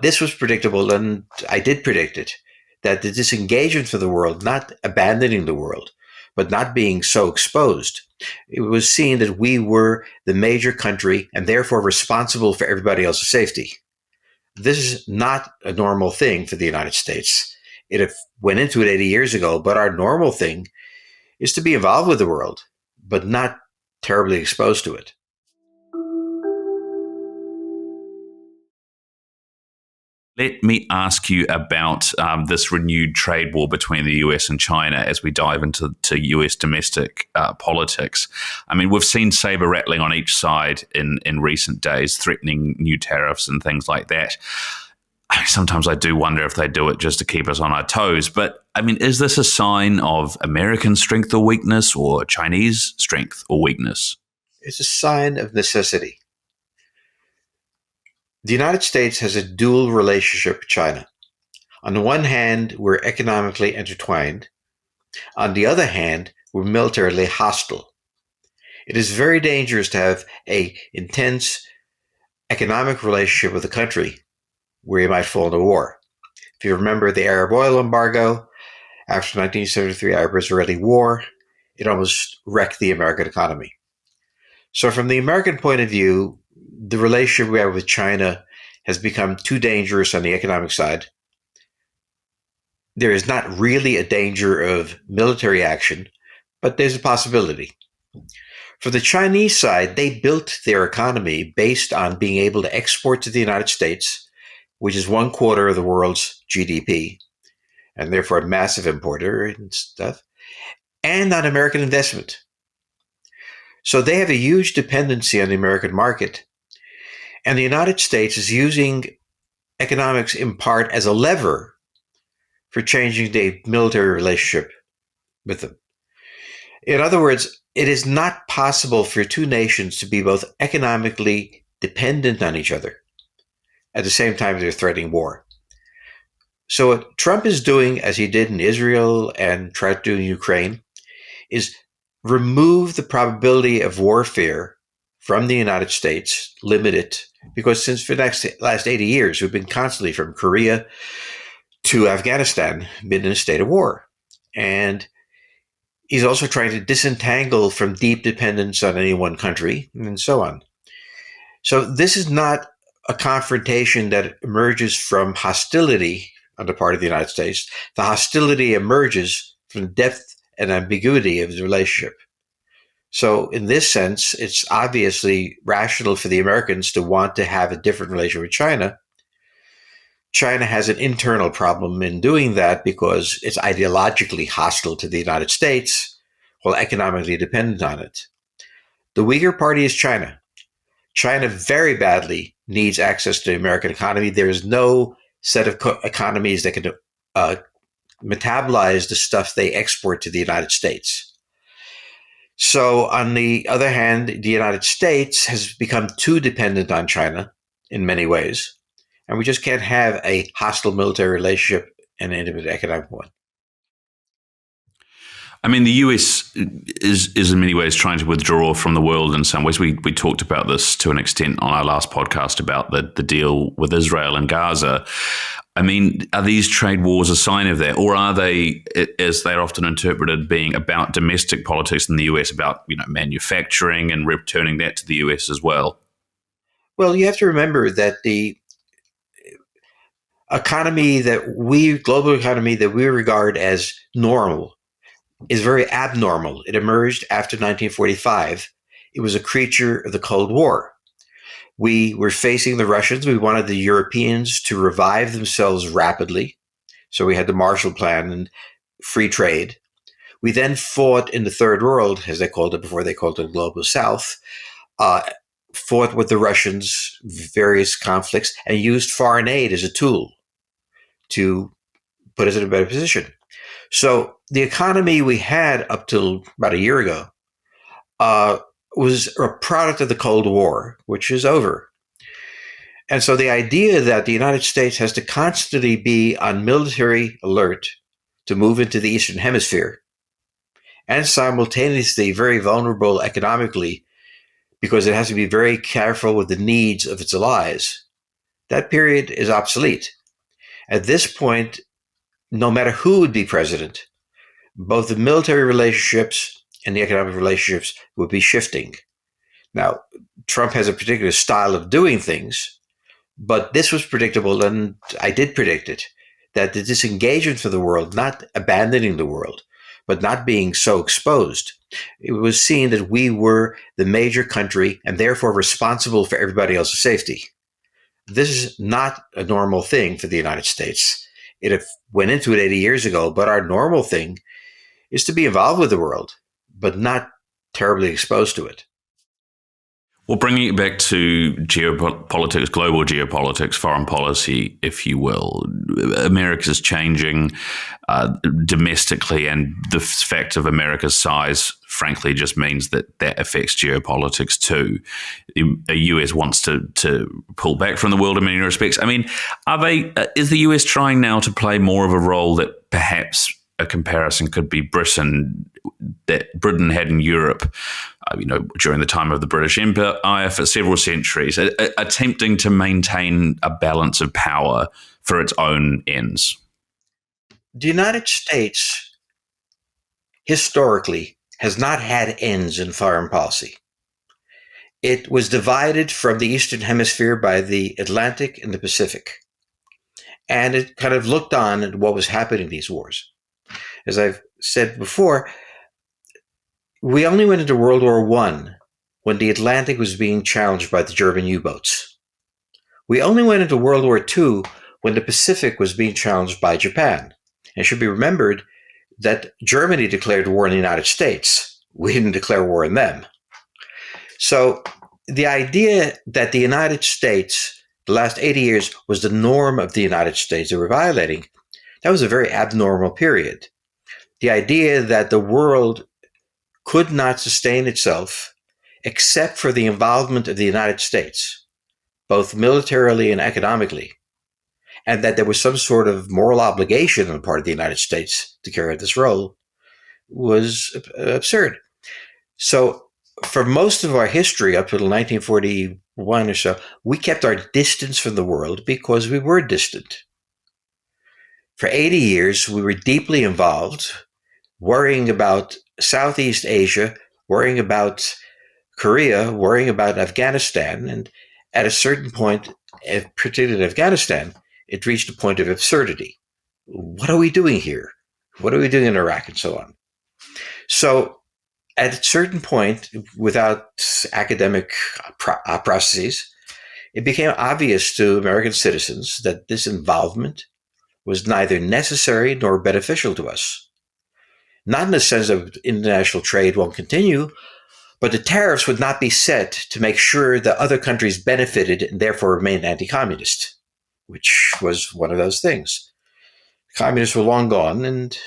This was predictable, and I did predict it, that the disengagement from the world, not abandoning the world, but not being so exposed, it was seen that we were the major country and therefore responsible for everybody else's safety. This is not a normal thing for the United States. It went into it 80 years ago, but our normal thing is to be involved with the world, but not terribly exposed to it. Let me ask you about this renewed trade war between the US and China as we dive into US domestic politics. I mean, we've seen saber rattling on each side in recent days, threatening new tariffs and things like that. Sometimes I do wonder if they do it just to keep us on our toes. But, I mean, is this a sign of American strength or weakness, or Chinese strength or weakness? It's a sign of necessity. The United States has a dual relationship with China. On the one hand, we're economically intertwined. On the other hand, we're militarily hostile. It is very dangerous to have an intense economic relationship with a country where you might fall into war. If you remember the Arab oil embargo after 1973 Arab-Israeli war, it almost wrecked the American economy. So from the American point of view, the relationship we have with China has become too dangerous on the economic side. There is not really a danger of military action, but there's a possibility. For the Chinese side, they built their economy based on being able to export to the United States, which is 1/4 of the world's GDP, and therefore a massive importer and stuff, and on American investment. So they have a huge dependency on the American market. And the United States is using economics in part as a lever for changing the military relationship with them. In other words, it is not possible for two nations to be both economically dependent on each other at the same time they're threatening war. So what Trump is doing, as he did in Israel and tried to do in Ukraine, is remove the probability of warfare from the United States, limit it, because since for the last 80 years, we've been constantly, from Korea to Afghanistan, been in a state of war. And he's also trying to disentangle from deep dependence on any one country, and so on. So this is not a confrontation that emerges from hostility on the part of the United States. The hostility emerges from the depth and ambiguity of the relationship. So in this sense, it's obviously rational for the Americans to want to have a different relationship with China. China has an internal problem in doing that because it's ideologically hostile to the United States while economically dependent on it. The weaker party is China. China very badly needs access to the American economy. There is no set of economies that can metabolize the stuff they export to the United States. So on the other hand, the United States has become too dependent on China in many ways, and we just can't have a hostile military relationship and an intimate economic one. I mean, the US is in many ways trying to withdraw from the world in some ways. We talked about this to an extent on our last podcast about the deal with Israel and Gaza. I mean, are these trade wars a sign of that, or are they, as they're often interpreted, being about domestic politics in the US, about manufacturing and returning that to the US as well? Well, you have to remember that the global economy that we regard as normal, is very abnormal. It emerged after 1945. It was a creature of the Cold War. We were facing the Russians. We wanted the Europeans to revive themselves rapidly. So we had the Marshall Plan and free trade. We then fought in the Third World, as they called it before they called it the Global South, fought with the Russians, various conflicts, and used foreign aid as a tool to put us in a better position. So the economy we had up till about a year ago was a product of the Cold War, which is over. And so the idea that the United States has to constantly be on military alert to move into the Eastern Hemisphere and simultaneously very vulnerable economically because it has to be very careful with the needs of its allies That period is obsolete. At this point, no matter who would be president, both the military relationships and the economic relationships would be shifting. Now, Trump has a particular style of doing things, but this was predictable, and I did predict it, that the disengagement from the world, not abandoning the world, but not being so exposed, it was seen that we were the major country and therefore responsible for everybody else's safety. This is not a normal thing for the United States. It went into it 80 years ago, but our normal thing is to be involved with the world, but not terribly exposed to it. Well, bringing it back to geopolitics, global geopolitics, foreign policy, if you will, America's changing domestically, and the fact of America's size, frankly, just means that that affects geopolitics too. The US wants to pull back from the world in many respects. I mean, is the US trying now to play more of a role that perhaps a comparison could be Britain, that Britain had in Europe, during the time of the British Empire for several centuries, attempting to maintain a balance of power for its own ends? The United States historically has not had ends in foreign policy. It was divided from the Eastern Hemisphere by the Atlantic and the Pacific. And it kind of looked on at what was happening in these wars. As I've said before, we only went into World War I when the Atlantic was being challenged by the German U-boats. We only went into World War II when the Pacific was being challenged by Japan. And it should be remembered that Germany declared war on the United States. We didn't declare war on them. So the idea that the United States, the last 80 years, was the norm of the United States they were violating, that was a very abnormal period. The idea that the world could not sustain itself except for the involvement of the United States, both militarily and economically, and that there was some sort of moral obligation on the part of the United States to carry out this role, was absurd. So for most of our history, up until 1941 or so, we kept our distance from the world because we were distant. For 80 years, we were deeply involved, worrying about Southeast Asia, worrying about Korea, worrying about Afghanistan. And at a certain point, particularly in Afghanistan, it reached a point of absurdity. What are we doing here? What are we doing in Iraq and so on? So at a certain point, without academic processes, it became obvious to American citizens that this involvement was neither necessary nor beneficial to us. Not in the sense that international trade won't continue, but the tariffs would not be set to make sure that other countries benefited and therefore remained anti-communist, which was one of those things. Communists were long gone, and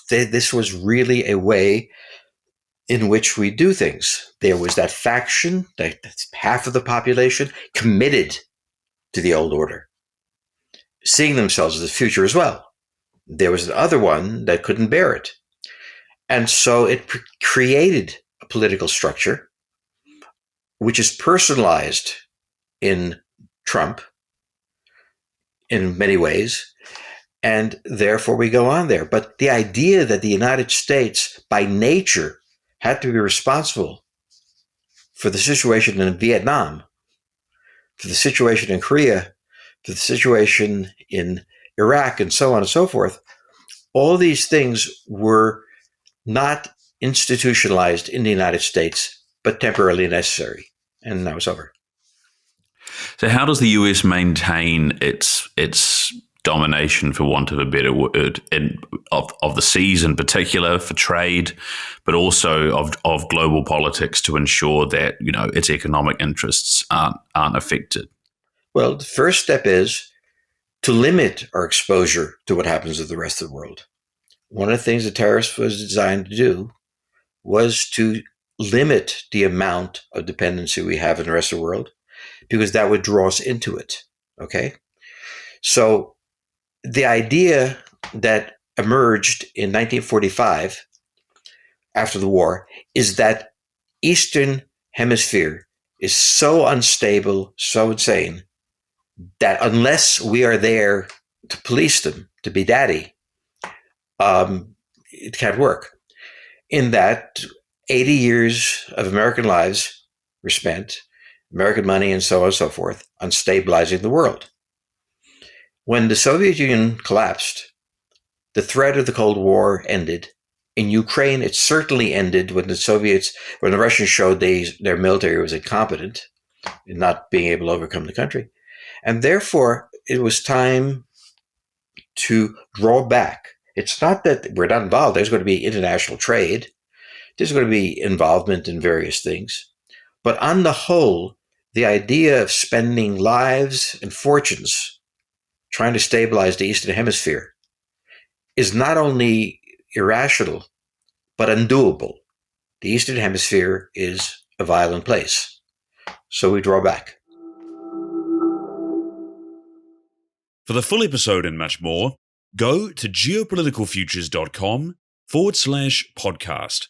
this was really a way in which we do things. There was that faction, that's half of the population, committed to the old order, seeing themselves as the future as well. There was another one that couldn't bear it. And so it created a political structure which is personalized in Trump in many ways, and therefore we go on there. But the idea that the United States, by nature, had to be responsible for the situation in Vietnam, for the situation in Korea, for the situation in Iraq, and so on and so forth, all these things were not institutionalized in the United States, but temporarily necessary. And now it's over. So how does the US maintain its domination, for want of a better word, of the seas in particular for trade, but also of global politics to ensure that its economic interests aren't affected? Well, the first step is to limit our exposure to what happens to the rest of the world. One of the things the tariffs was designed to do was to limit the amount of dependency we have in the rest of the world, because that would draw us into it. Okay? So the idea that emerged in 1945 after the war is that Eastern Hemisphere is so unstable, so insane, that unless we are there to police them, to be daddy, it can't work. In that 80 years of American lives were spent, American money and so on and so forth, on stabilizing the world. When the Soviet Union collapsed, the threat of the Cold War ended. In Ukraine, it certainly ended when the Russians showed their military was incompetent in not being able to overcome the country. And therefore, it was time to draw back. It's not that we're not involved. There's going to be international trade. There's going to be involvement in various things. But on the whole, the idea of spending lives and fortunes trying to stabilize the Eastern Hemisphere is not only irrational, but undoable. The Eastern Hemisphere is a violent place. So we draw back. For the full episode and much more, go to geopoliticalfutures.com/podcast.